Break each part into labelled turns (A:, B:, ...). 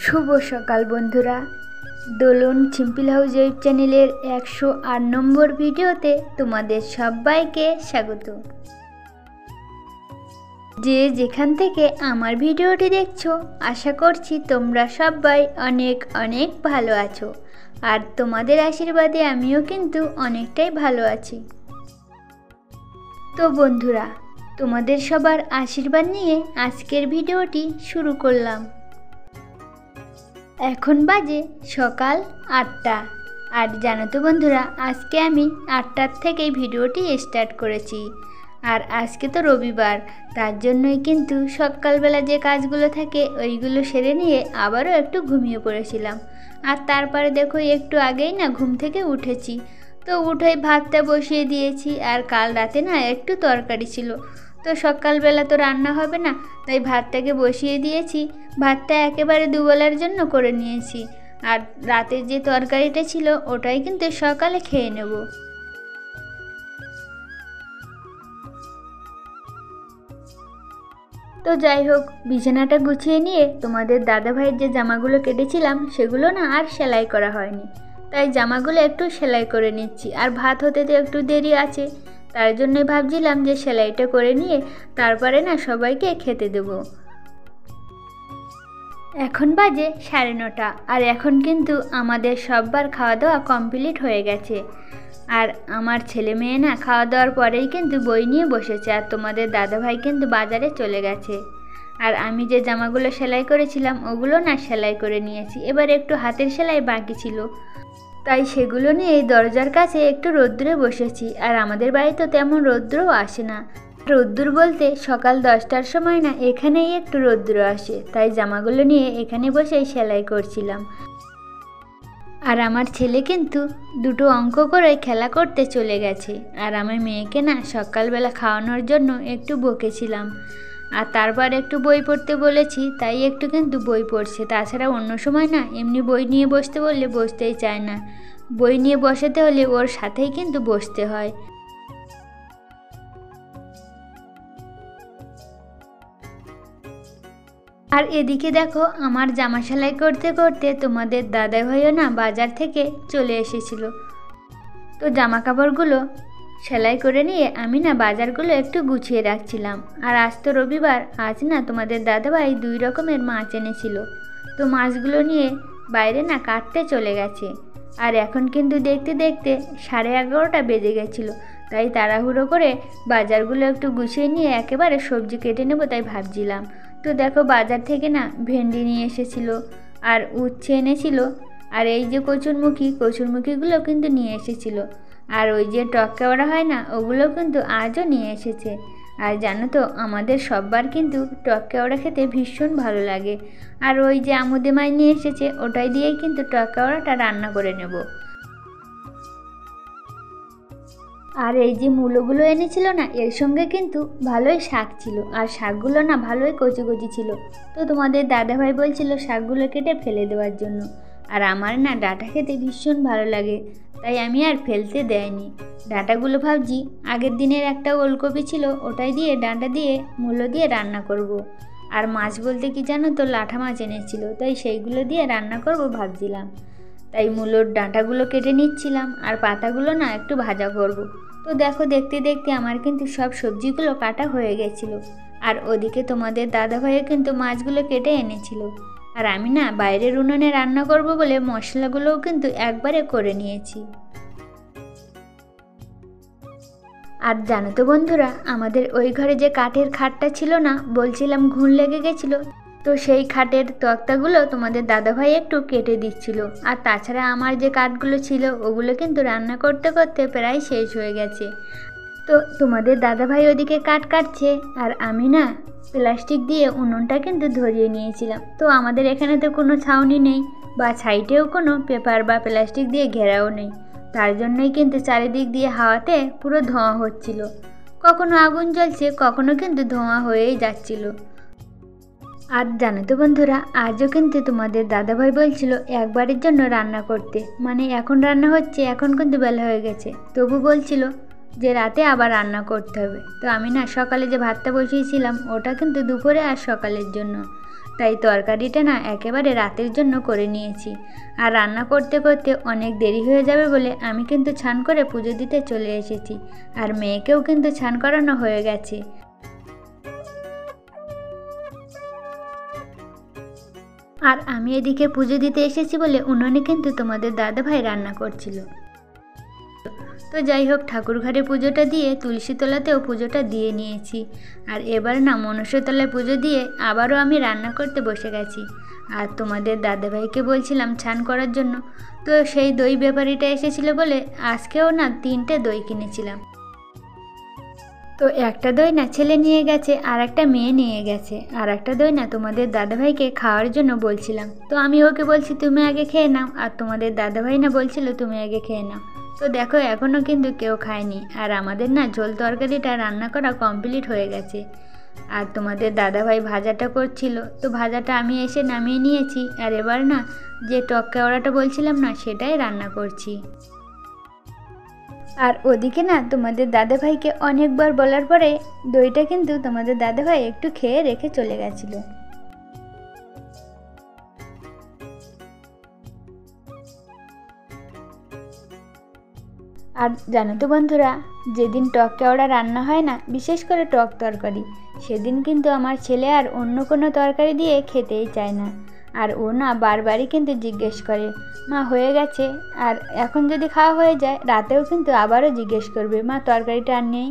A: শুভ সকাল বন্ধুরা, দোলন simple house YouTube চ্যানেলের 108 নম্বর ভিডিওতে তোমাদের সবাইকে স্বাগত। যে যেখান থেকে আমার ভিডিওটি দেখছো, আশা করছি তোমরা সবাই অনেক অনেক ভালো আছো, আর তোমাদের আশীর্বাদে আমিও কিন্তু অনেকটাই ভালো আছি। তো বন্ধুরা, তোমাদের সবার আশীর্বাদ নিয়ে আজকের ভিডিওটি শুরু করলাম। এখন বাজে সকাল 8টা, আর জানো তো বন্ধুরা, আজকে আমি 8টার থেকেই ভিডিওটি স্টার্ট করেছি। আর আজকে তো রবিবার, তার জন্যই কিন্তু সকালবেলা যে কাজগুলো থাকে ওইগুলো সেরে নিয়ে আবারও একটু ঘুমিয়ে পড়েছিলাম। আর তারপরে দেখো একটু আগেই না ঘুম থেকে উঠেছি, তো উঠেই ভাতটা বসিয়ে দিয়েছি। আর কাল রাতে না একটু তরকারি ছিল, তো সকালবেলা তো রান্না হবে না, তাই ভাতটাকে বসিয়ে দিয়েছি। ভাতটা একেবারে দুবেলার জন্য করে নিয়েছি, আর রাতের যে তরকারিটা ছিল ওটাই কিন্তু সকালে খেয়ে নেব। তো যাই হোক, বিছানাটা গুছিয়ে নিয়ে তোমাদের দাদাভাইয়ের যে জামাগুলো কেটেছিলাম সেগুলো না আর সেলাই করা হয়নি, তাই জামাগুলো একটু সেলাই করে নিচ্ছি। আর ভাত হতে তো একটু দেরি আছে, তার জন্যে ভাবছিলাম যে সেলাইটা করে নিয়ে তারপরে না সবাইকে খেতে দেব। এখন বাজে 9:30, আর এখন কিন্তু আমাদের সববার খাওয়া দাওয়া কমপ্লিট হয়ে গেছে। আর আমার ছেলে মেয়ে না খাওয়া দাওয়ার পরেই কিন্তু বই নিয়ে বসেছে, আর তোমাদের দাদাভাই কিন্তু বাজারে চলে গেছে। আর আমি যে জামাগুলো সেলাই করেছিলাম ওগুলো না সেলাই করে নিয়েছি, এবার একটু হাতের সেলাই বাকি ছিল, তাই সেগুলো নিয়ে এই দরজার কাছে একটু রোদ্দুরে বসেছি। আর আমাদের বাড়িতে তেমন রোদ্দুরও আসে না, রোদ্দুর বলতে সকাল 10টার সময় না এখানেই একটু রোদ্দুর আসে, তাই জামাগুলো নিয়ে এখানে বসেই সেলাই করছিলাম। আর আমার ছেলে কিন্তু দুটো অঙ্ক করে খেলা করতে চলে গেছে, আর আমার মেয়েকে না সকালবেলা খাওয়ানোর জন্য একটু বকেছিলাম। আর তারপর একটু বই পড়তে বলেছি, তাই একটু কিন্তু বই পড়ছে। তাছাড়া অন্য সময় না এমনি বই নিয়ে বসতে বললে বসতেই চায় না, বই নিয়ে বসাতে হলে ওর সাথেই কিন্তু বসতে হয়। আর এদিকে দেখো, আমার জামা সেলাই করতে করতে তোমাদের দাদাভাইও না বাজার থেকে চলে এসেছিল, তো জামা কাপড়গুলো সেলাই করে নিয়ে আমি না বাজারগুলো একটু গুছিয়ে রাখছিলাম। আর আজ তো রবিবার, আজ না তোমাদের দাদাভাই 2 রকমের মাছ এনেছিল, তো মাছগুলো নিয়ে বাইরে না কাটতে চলে গেছে। আর এখন কিন্তু দেখতে দেখতে 11:30টা বেজে গেছিলো, তাই তাড়াহুড়ো করে বাজারগুলো একটু গুছিয়ে নিয়ে একেবারে সবজি কেটে নেব তাই ভাবছিলাম। তো দেখো, বাজার থেকে না ভেন্ডি নিয়ে এসেছিল, আর উচ্ছে এনেছিল, আর এই যে কচুরমুখিগুলো কিন্তু নিয়ে এসেছিল। আর ওই যে টক কেওড়া হয় না, ওগুলো কিন্তু আজও নিয়ে এসেছে। আর জানো তো, আমাদের সববার কিন্তু টক কেওড়া খেতে ভীষণ ভালো লাগে। আর ওই যে আমুদে মাছ নিয়ে এসেছে, ওটাই দিয়েই কিন্তু টক কেওড়াটা রান্না করে নেব। আর এই যে মূলোগুলো এনেছিল না, এর সঙ্গে কিন্তু ভালোই শাক ছিল, আর শাকগুলো না ভালোই কচি কচি ছিল। তো তোমাদের দাদাভাই বলছিল শাকগুলো কেটে ফেলে দেওয়ার জন্য, আর আমার না ডাঁটা খেতে ভীষণ ভালো লাগে, তাই আমি আর ফেলতে দেয়নি। ডাঁটাগুলো ভাবছি আগের দিনের একটা ওলকপি ছিল, ওটাই দিয়ে ডাঁটা দিয়ে মূলো দিয়ে রান্না করব। আর মাছ বলতে কি জানো তো, লাঠা মাছ এনেছিল, তাই সেইগুলো দিয়ে রান্না করব ভাবছিলাম। তাই মূলোর ডাঁটাগুলো কেটে নিচ্ছিলাম, আর পাতাগুলো না একটু ভাজা করব। তো দেখো, দেখতে দেখতে আমার কিন্তু সব সবজিগুলো কাটা হয়ে গেছিলো। আর ওদিকে তোমাদের দাদাভাইও কিন্তু মাছগুলো কেটে এনেছিল, আর আমি না বাইরের উনুনে রান্না করব বলে মশলাগুলোও কিন্তু একবারে করে নিয়েছি। আর জানো তো বন্ধুরা, আমাদের ওই ঘরে যে কাঠের খাটটা ছিল না, বলছিলাম ঘুণ লেগে গেছিলো, তো সেই খাটের তক্তাগুলো তোমাদের দাদাভাই একটু কেটে দিচ্ছিল। আর তাছাড়া আমার যে কাঠগুলো ছিল ওগুলো কিন্তু রান্না করতে করতে প্রায় শেষ হয়ে গেছে। তো তোমাদের দাদাভাই ওদিকে কাঠ কাটছে, আর আমি না প্লাস্টিক দিয়ে উনুনটা কিন্তু ধরিয়ে নিয়েছিলাম। তো আমাদের এখানে তো কোনো ছাউনি নেই, বা সাইডেও কোনো পেপার বা প্লাস্টিক দিয়ে ঘেরাও নেই, তার জন্যই কিন্তু চারিদিক দিয়ে হাওয়াতে পুরো ধোঁয়া হচ্ছিল। কখনো আগুন জ্বলছে, কখনো কিন্তু ধোঁয়া হয়েই যাচ্ছিল। আর জানো তো বন্ধুরা, আজও কিন্তু তোমাদের দাদাভাই বলছিল একবারের জন্য রান্না করতে, মানে এখন রান্না হচ্ছে, এখন কিন্তু বেলা হয়ে গেছে, তবু বলছিল যে রাতে আবার রান্না করতে হবে। তো আমি না সকালে যে ভাতটা বসিয়েছিলাম ওটা কিন্তু দুপুরে আর সকালের জন্য, তাই তরকারিটা না একেবারে রাতের জন্য করে নিয়েছি। আর রান্না করতে করতে অনেক দেরি হয়ে যাবে বলে আমি কিন্তু স্নান করে পুজো দিতে চলে এসেছি। আর মেয়েকেও কিন্তু স্নান করানো হয়ে গেছে। আর আমি এদিকে পুজো দিতে এসেছি বলে উনুনে কিন্তু তোমাদের দাদাভাই রান্না করছিল। তো যাই হোক, ঠাকুর ঘরে পুজোটা দিয়ে তুলসী তলাতেও পুজোটা দিয়ে নিয়েছি। আর এবার না মনসা তলায় পুজো দিয়ে আবারও আমি রান্না করতে বসে গেছি। আর তোমাদের দাদাভাইকে বলছিলাম স্নান করার জন্য, তো সেই দই ব্যাপারীটা এসেছিলো বলে আজকেও না 3টে দই কিনেছিলাম। তো একটা দই না ছেলে নিয়ে গেছে আর একটা মেয়ে নিয়ে গেছে, আর একটা দই না তোমাদের দাদাভাইকে খাওয়ার জন্য বলছিলাম। তো আমি ওকে বলছি তুমি আগে খেয়ে নাও, আর তোমাদের দাদাভাই না বলছিল তুমি আগে খেয়ে নাও। তো দেখো এখনও কিন্তু কেউ খায়নি। আর আমাদের না ঝোল তরকারিটা রান্না করা কমপ্লিট হয়ে গেছে। আর তোমাদের দাদাভাই ভাজাটা করছিল, তো ভাজাটা আমি এসে নামিয়ে নিয়েছি। আর এবার না যে টক কেওড়াটা বলছিলাম না সেটাই রান্না করছি। আর ওদিকে না তোমাদের দাদাভাইকে অনেকবার বলার পরে দইটা কিন্তু তোমাদের দাদাভাই একটু খেয়ে রেখে চলে গেছিলো। আর জানো তো বন্ধুরা, যেদিন টক কেওড়া রান্না হয় না, বিশেষ করে টক তরকারি, সেদিন কিন্তু আমার ছেলে আর অন্য কোনো তরকারি দিয়ে খেতেই চায় না। আর ও না বারবারই কিন্তু জিজ্ঞেস করে মা হয়ে গেছে। আর এখন যদি খাওয়া হয়ে যায় রাতেও কিন্তু আবারও জিজ্ঞেস করবে মা তরকারিটা আর নেই।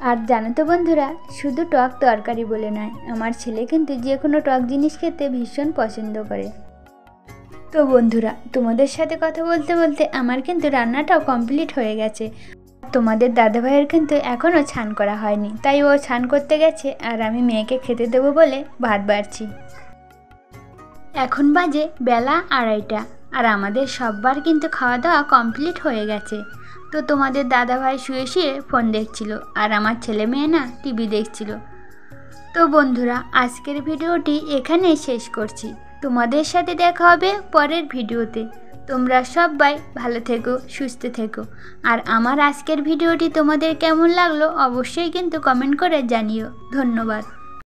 A: আর জানো তো বন্ধুরা, শুধু টক তরকারি বলে নয়, আমার ছেলে কিন্তু যে কোনো টক জিনিস খেতে ভীষণ পছন্দ করে। তো বন্ধুরা, তোমাদের সাথে কথা বলতে বলতে আমার কিন্তু রান্নাটাও কমপ্লিট হয়ে গেছে। তোমাদের দাদাভাইয়ের কিন্তু এখনও স্নান করা হয়নি, তাই ও স্নান করতে গেছে আর আমি মেয়েকে খেতে দেবো বলে ভাত বাড়ছি। এখন বাজে বেলা 2:30, আর আমাদের সববার কিন্তু খাওয়া দাওয়া কমপ্লিট হয়ে গেছে। তো তোমাদের দাদাভাই শুয়ে শুয়ে ফোন দেখছিল আর আমার ছেলে মেয়ে না টিভি দেখছিল। তো বন্ধুরা, আজকের ভিডিওটি এখানেই শেষ করছি। তোমাদের সাথে দেখা হবে পরের ভিডিওতে। তোমরা সবাই ভালো থেকো, সুস্থ থেকো। আর আমার আজকের ভিডিওটি তোমাদের কেমন লাগলো অবশ্যই কিন্তু কমেন্ট করে জানিও। ধন্যবাদ।